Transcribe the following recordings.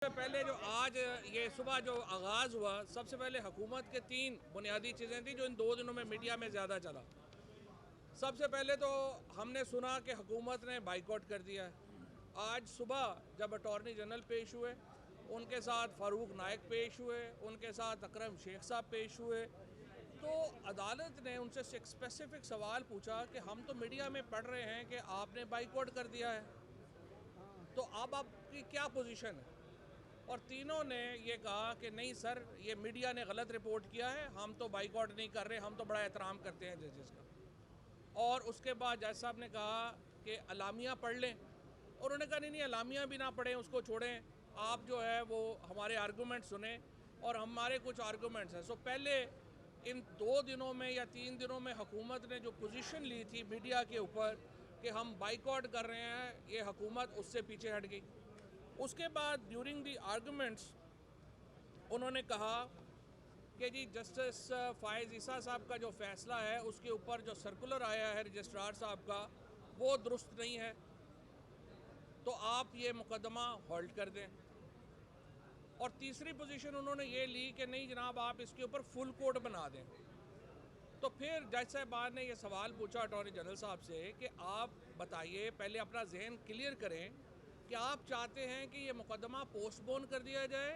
पहले जो आज ये सुबह जो आगाज़ हुआ, सबसे पहले हुकूमत के 3 बुनियादी चीज़ें थी जो इन 2 दिनों में मीडिया में ज़्यादा चला। सबसे पहले तो हमने सुना कि हुकूमत ने बाइकआउट कर दिया है। आज सुबह जब अटॉर्नी जनरल पेश हुए, उनके साथ फ़ारूक नायक पेश हुए, उनके साथ अकरम शेख साहब पेश हुए, तो अदालत ने उनसे एक स्पेसिफिक सवाल पूछा कि हम तो मीडिया में पढ़ रहे हैं कि आपने बाइकआउट कर दिया है, तो अब आपकी क्या पोजीशन है? और तीनों ने ये कहा कि नहीं सर, ये मीडिया ने गलत रिपोर्ट किया है, हम तो बाइकआउट नहीं कर रहे, हम तो बड़ा एहतराम करते हैं जजेस का। और उसके बाद जज साहब ने कहा कि अलामिया पढ़ लें, और उन्होंने कहा नहीं नहीं, अलामिया भी ना पढ़ें, उसको छोड़ें, आप जो है वो हमारे आर्गूमेंट सुने और हमारे कुछ आर्गूमेंट्स हैं। सो पहले इन 2 दिनों में या 3 दिनों में हुकूमत ने जो पोजीशन ली थी मीडिया के ऊपर कि हम बाइकआउट कर रहे हैं, ये हुकूमत उससे पीछे हट गई। उसके बाद ड्यूरिंग दी आर्गूमेंट्स उन्होंने कहा कि जी जस्टिस फ़ायज़ ईसा साहब का जो फ़ैसला है उसके ऊपर जो सर्कुलर आया है रजिस्ट्रार साहब का, वो दुरुस्त नहीं है, तो आप ये मुकदमा होल्ड कर दें। और तीसरी पोजीशन उन्होंने ये ली कि नहीं जनाब, आप इसके ऊपर फुल कोर्ट बना दें। तो फिर जज साहबान ने ये सवाल पूछा अटॉर्नी जनरल साहब से कि आप बताइए, पहले अपना जहन क्लियर करें कि आप चाहते हैं कि ये मुकदमा पोस्टपोन कर दिया जाए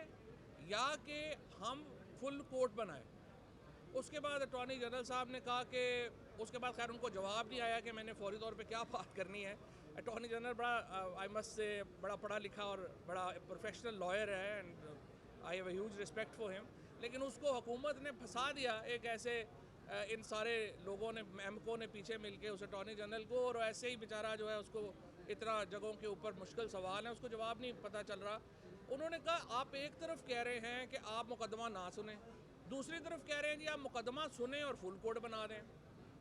या कि हम फुल कोर्ट बनाएं। उसके बाद अटॉर्नी जनरल साहब ने कहा कि उसके बाद खैर उनको जवाब नहीं आया कि मैंने फौरी तौर पे क्या बात करनी है। अटॉर्नी जनरल बड़ा आई मस्ट से बड़ा पढ़ा लिखा और बड़ा प्रोफेशनल लॉयर है and I have a huge respect for him, लेकिन उसको हुकूमत ने फंसा दिया एक ऐसे इन सारे लोगों ने, एमको ने पीछे मिलके उस अटॉर्नी जनरल को, और ऐसे ही बेचारा जो है उसको इतना जगहों के ऊपर मुश्किल सवाल है, उसको जवाब नहीं पता चल रहा। उन्होंने कहा आप एक तरफ कह रहे हैं कि आप मुकदमा ना सुने, दूसरी तरफ कह रहे हैं जी आप मुकदमा सुने और फुल कोर्ट बना दें।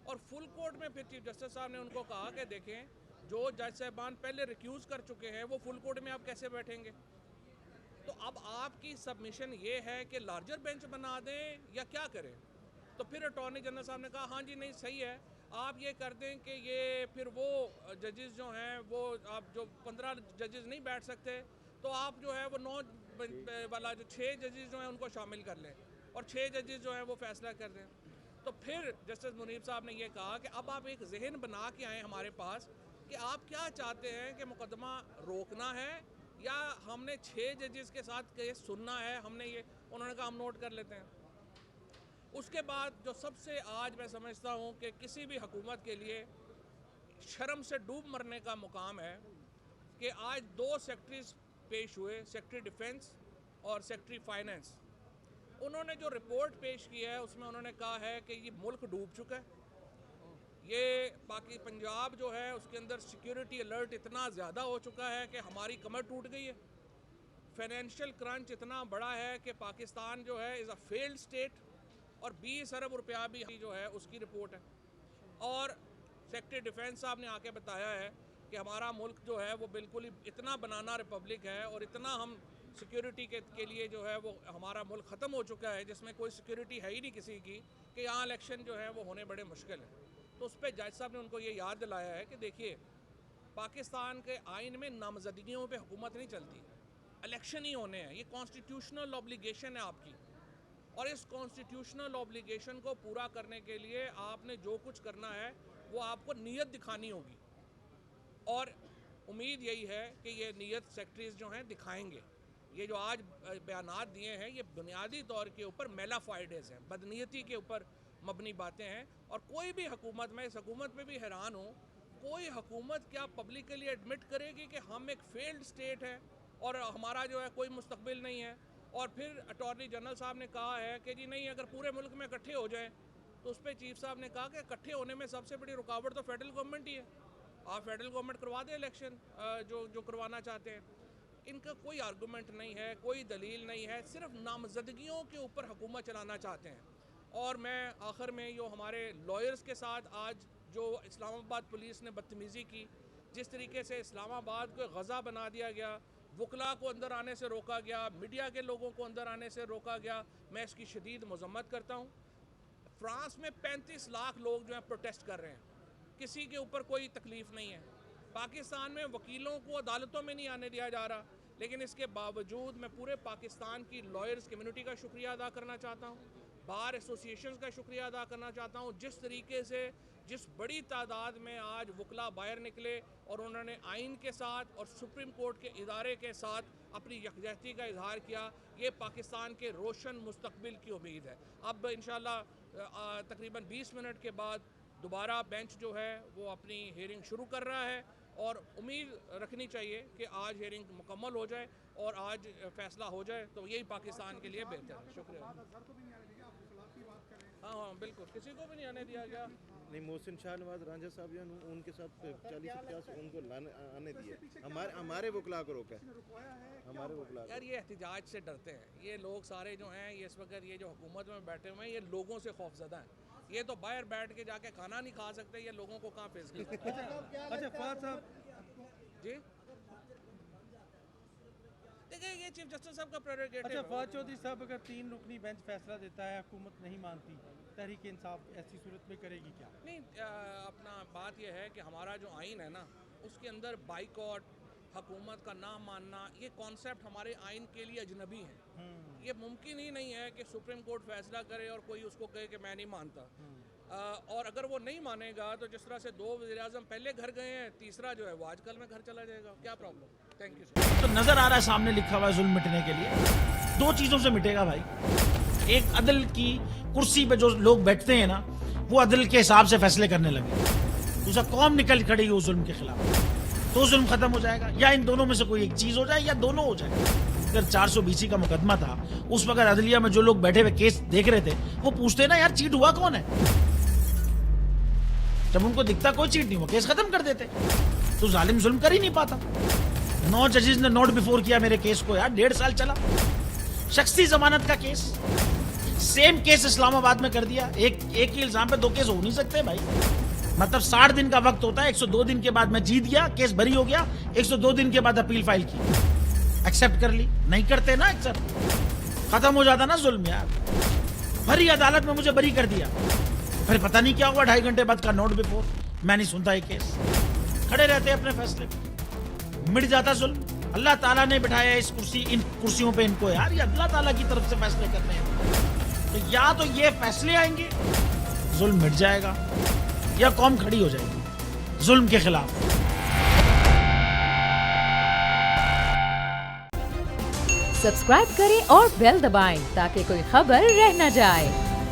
और फुल कोर्ट में फिर चीफ जस्टिस साहब ने उनको कहा कि देखें, जो जज साहबान पहले रिक्यूज़ कर चुके हैं वो फुल कोर्ट में आप कैसे बैठेंगे? तो अब आपकी सबमिशन ये है कि लार्जर बेंच बना दें या क्या करें? तो फिर अटॉर्नी जनरल साहब ने कहा हाँ जी, नहीं सही है, आप ये कर दें कि ये फिर वो जजेस जो हैं वो आप जो 15 जजेस नहीं बैठ सकते, तो आप जो है वो 9 वाला जो 6 जजेस जो हैं उनको शामिल कर लें और 6 जजेस जो हैं वो फैसला कर दें। तो फिर जस्टिस मुनीब साहब ने ये कहा कि अब आप एक जहन बना के आएँ हमारे पास कि आप क्या चाहते हैं, कि मुकदमा रोकना है या हमने 6 जजेस के साथ केस सुनना है, हमने ये, उन्होंने कहा हम नोट कर लेते हैं। उसके बाद जो सबसे आज मैं समझता हूँ कि किसी भी हुकूमत के लिए शर्म से डूब मरने का मुकाम है कि आज 2 सेक्रेटरीज पेश हुए, सेक्रेटरी डिफेंस और सेक्रेटरी फाइनेंस। उन्होंने जो रिपोर्ट पेश की है उसमें उन्होंने कहा है कि ये मुल्क डूब चुका है, ये बाकी पंजाब जो है उसके अंदर सिक्योरिटी अलर्ट इतना ज़्यादा हो चुका है कि हमारी कमर टूट गई है, फाइनेंशियल क्रंच इतना बड़ा है कि पाकिस्तान जो है इज़ अ फेल्ड स्टेट, और 20 अरब रुपया भी जो है उसकी रिपोर्ट है। और सेक्रेटरी डिफेंस साहब ने आके बताया है कि हमारा मुल्क जो है वो बिल्कुल ही इतना बनाना रिपब्लिक है और इतना हम सिक्योरिटी के लिए जो है वो हमारा मुल्क ख़त्म हो चुका है, जिसमें कोई सिक्योरिटी है ही नहीं किसी की, कि यहाँ इलेक्शन जो है वो होने बड़े मुश्किल है। तो उस पर जज साहब ने उनको ये याद दिलाया है कि देखिए, पाकिस्तान के आइन में नामजदगियों पे हुकूमत नहीं चलती, इलेक्शन ही होने हैं, ये कॉन्स्टिट्यूशनल ऑब्लिगेशन है आपकी, और इस कॉन्स्टिट्यूशनल ऑब्लिगेशन को पूरा करने के लिए आपने जो कुछ करना है वो आपको नीयत दिखानी होगी, और उम्मीद यही है कि ये नीयत सेक्रेटरीज जो हैं दिखाएंगे। ये जो आज बयानात दिए हैं ये बुनियादी तौर के ऊपर मेलाफाइडेज हैं, बदनीयती के ऊपर मबनी बातें हैं। और कोई भी हुकूमत, मैं इस हुकूमत में भी हैरान हूँ, कोई हुकूमत क्या पब्लिकली एडमिट करेगी कि हम एक फेल्ड स्टेट है और हमारा जो है कोई मुस्तकबिल नहीं है? और फिर अटॉर्नी जनरल साहब ने कहा है कि जी नहीं, अगर पूरे मुल्क में इकट्ठे हो जाएं, तो उस पर चीफ साहब ने कहा कि इकट्ठे होने में सबसे बड़ी रुकावट तो फेडरल गवर्नमेंट ही है, आप फेडरल गवर्नमेंट करवा दें इलेक्शन जो करवाना चाहते हैं। इनका कोई आर्गूमेंट नहीं है, कोई दलील नहीं है, सिर्फ नामजदगियों के ऊपर हुकूमत चलाना चाहते हैं। और मैं आखिर में जो हमारे लॉयर्स के साथ आज जो इस्लामाबाद पुलिस ने बदतमीज़ी की, जिस तरीके से इस्लामाबाद को गज़ा बना दिया गया, वकला को अंदर आने से रोका गया, मीडिया के लोगों को अंदर आने से रोका गया, मैं इसकी शदीद मज़म्मत करता हूँ। फ्रांस में 35 लाख लोग जो हैं प्रोटेस्ट कर रहे हैं, किसी के ऊपर कोई तकलीफ़ नहीं है। पाकिस्तान में वकीलों को अदालतों में नहीं आने दिया जा रहा, लेकिन इसके बावजूद मैं पूरे पाकिस्तान की लॉयर्स कम्युनिटी का शुक्रिया अदा करना चाहता हूँ, बार एसोसिएशंस का शुक्रिया अदा करना चाहता हूँ, जिस तरीके से जिस बड़ी तादाद में आज वकला बाहर निकले और उन्होंने आइन के साथ और सुप्रीम कोर्ट के इदारे के साथ अपनी यकजहती का इजहार किया। ये पाकिस्तान के रोशन मुस्तकबिल की उम्मीद है। अब इंशाल्लाह तकरीबन 20 मिनट के बाद दोबारा बेंच जो है वो अपनी हेयरिंग शुरू कर रहा है और उम्मीद रखनी चाहिए कि आज हेयरिंग मुकम्मल हो जाए और आज फैसला हो जाए, तो यही पाकिस्तान के लिए बेहतर है। शुक्रिया। हाँ, बिल्कुल, किसी को भी नहीं आने दिया गया। नहीं, मोहसिन शाह नवाज रांझा साहब जो उनके साथ 40-50 उनको आने दिए, हमारे वकला को रोका है, हमारे वकला। यार ये एहतजाज से डरते हैं ये लोग सारे जो हैं, ये इस वक्त ये जो हुकूमत में बैठे हुए हैं ये लोगों से खौफजदा हैं। ये तो बाहर बैठ के जाके खाना नहीं खा सकते, ये लोगों को कहाँ फेस कर सकते हैं। अच्छा फवाद साहब जी देखिए, ये चीफ जस्टिस साहब का प्रेरोगेटिव है। अच्छा फवाद चौधरी साहब अगर 3 रुकनी बेंच फैसला देता है, हुकूमत नहीं मानती, तहरीक इंसाफ ऐसी सूरत में करेगी क्या? नहीं, अपना बात यह है कि हमारा जो आइन है ना, उसके अंदर बाइकॉट, हुकूमत का ना मानना, ये कॉन्सेप्ट हमारे आइन के लिए अजनबी है। ये मुमकिन ही नहीं है कि सुप्रीम कोर्ट फैसला करे और कोई उसको कहे कि मैं नहीं मानता। और अगर वो नहीं मानेगा तो जिस तरह से 2 वज़ीर-ए-आज़म पहले घर गए हैं, तीसरा जो है वो आजकल में घर चला जाएगा। क्या प्रॉब्लम? Thank you sir. तो नजर आ रहा है सामने लिखा हुआ है जुल्म मिटने के लिए 2 चीजों से मिटेगा भाई। एक, अदल की कुर्सी पे जो लोग बैठते हैं ना, वो अदल के हिसाब से फैसले करने लगे। दूसरा, कौम निकल खड़ेगी उस जुल्म के खिलाफ, तो जुल्म खत्म हो जाएगा। या इन दोनों में से कोई एक चीज हो जाए या दोनों हो जाए। अगर 420 का मुकदमा था, उस वक्त अदलिया में जो लोग बैठे हुए केस देख रहे थे वो पूछते ना, यार चीट हुआ कौन है? जब उनको दिखता कोई चीट नहीं हुआ, केस खत्म कर देते। तो जालिम जुल्म कर ही नहीं पाता। 9 जजेस ने नोट बिफोर किया मेरे केस को, यार 1.5 साल चला। शख्सी जमानत का केस, सेम केस इस्लामाबाद में कर दिया। एक ही इल्जाम पे 2 केस हो नहीं सकते भाई। मतलब 60 दिन का वक्त होता है, 102 दिन के बाद मैं जीत गया, केस बरी हो गया, 102 दिन के बाद अपील फाइल की, एक्सेप्ट कर ली। नहीं करते ना एक्सेप्ट, खत्म हो जाता ना जुल्म यार। भरी अदालत में मुझे बरी कर दिया, फिर पता नहीं क्या हुआ, 2.5 घंटे बाद का नोट बिफोर, मैं नहीं सुनता ये केस। खड़े रहते अपने फैसले पे, मिट जाता जुल्म। अल्लाह ताला ने बिठाया इन कुर्सियों पे इनको यार, ये अल्लाह ताला की तरफ से फैसले करने हैं। तो या तो ये फैसले आएंगे, जुल्म मिट जाएगा, या कौम खड़ी हो जाएगी जुल्म के खिलाफ। सब्सक्राइब करें और बेल दबाएं ताकि कोई खबर रह न जाए।